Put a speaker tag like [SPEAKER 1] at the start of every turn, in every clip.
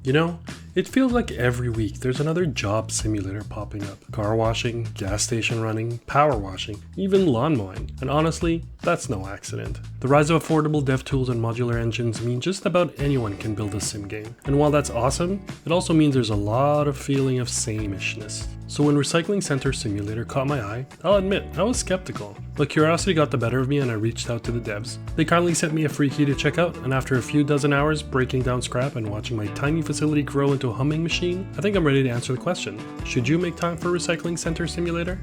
[SPEAKER 1] You know, it feels like every week there's another job simulator popping up. Car washing, gas station running, power washing, even lawn mowing. And honestly, that's no accident. The rise of affordable dev tools and modular engines mean just about anyone can build a sim game. And while that's awesome, it also means there's a lot of feeling of same-ishness. So when Recycling Center Simulator caught my eye, I'll admit, I was skeptical. But curiosity got the better of me and I reached out to the devs. They kindly sent me a free key to check out, and after a few dozen hours breaking down scrap and watching my tiny facility grow into a humming machine, I think I'm ready to answer the question: should you make time for Recycling Center Simulator?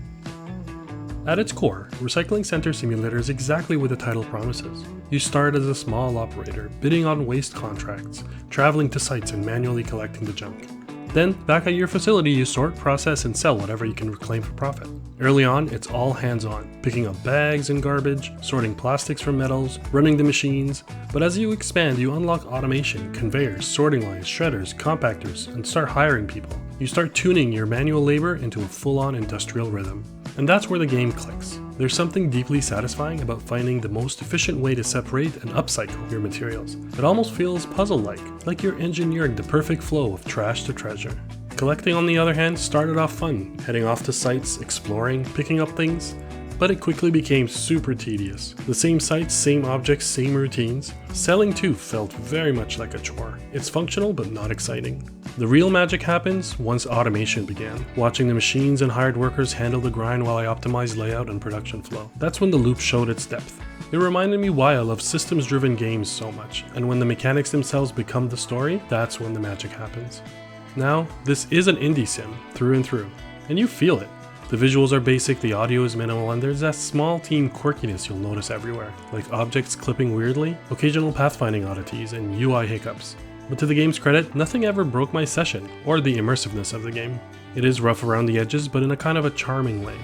[SPEAKER 1] At its core, Recycling Center Simulator is exactly what the title promises. You start as a small operator, bidding on waste contracts, traveling to sites and manually collecting the junk. Then, back at your facility, you sort, process, and sell whatever you can reclaim for profit. Early on, it's all hands-on, picking up bags and garbage, sorting plastics from metals, running the machines. But as you expand, you unlock automation, conveyors, sorting lines, shredders, compactors, and start hiring people. You start tuning your manual labor into a full-on industrial rhythm. And that's where the game clicks. There's something deeply satisfying about finding the most efficient way to separate and upcycle your materials. It almost feels puzzle-like you're engineering the perfect flow of trash to treasure. Collecting, on the other hand, started off fun, heading off to sites, exploring, picking up things, but it quickly became super tedious. The same sites, same objects, same routines. Selling too felt very much like a chore. It's functional but not exciting. The real magic happens once automation began, watching the machines and hired workers handle the grind while I optimized layout and production flow. That's when the loop showed its depth. It reminded me why I love systems-driven games so much, and when the mechanics themselves become the story, that's when the magic happens. Now, this is an indie sim, through and through, and you feel it. The visuals are basic, the audio is minimal, and there's that small team quirkiness you'll notice everywhere, like objects clipping weirdly, occasional pathfinding oddities, and UI hiccups. But to the game's credit, nothing ever broke my session, or the immersiveness of the game. It is rough around the edges, but in a kind of a charming way.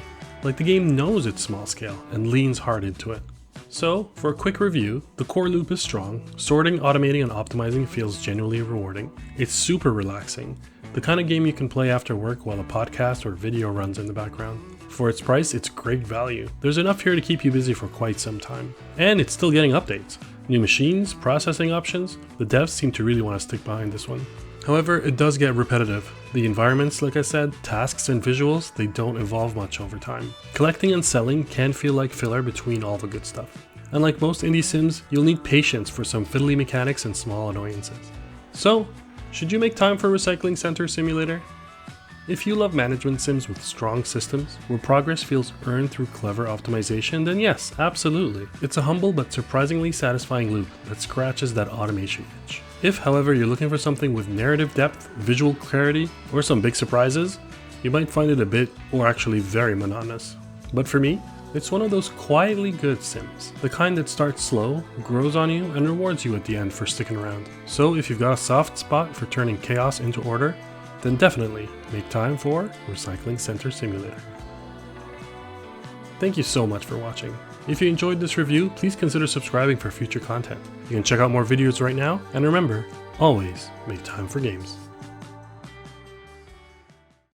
[SPEAKER 1] Like the game knows it's small scale, and leans hard into it. So, for a quick review, the core loop is strong, sorting, automating, and optimizing feels genuinely rewarding. It's super relaxing, the kind of game you can play after work while a podcast or video runs in the background. For its price, it's great value. There's enough here to keep you busy for quite some time. And it's still getting updates. New machines, processing options. The devs seem to really want to stick behind this one. However, it does get repetitive. The environments, like I said, tasks and visuals, they don't evolve much over time. Collecting and selling can feel like filler between all the good stuff. And like most indie sims, you'll need patience for some fiddly mechanics and small annoyances. So, should you make time for Recycling Center Simulator? If you love management sims with strong systems, where progress feels earned through clever optimization, then yes, absolutely. It's a humble but surprisingly satisfying loop that scratches that automation itch. If, however, you're looking for something with narrative depth, visual clarity, or some big surprises, you might find it a bit, or actually very monotonous. But for me, it's one of those quietly good sims, the kind that starts slow, grows on you, and rewards you at the end for sticking around. So if you've got a soft spot for turning chaos into order, then definitely make time for Recycling Center Simulator. Thank you so much for watching. If you enjoyed this review, please consider subscribing for future content. You can check out more videos right now, and remember, always make time for games.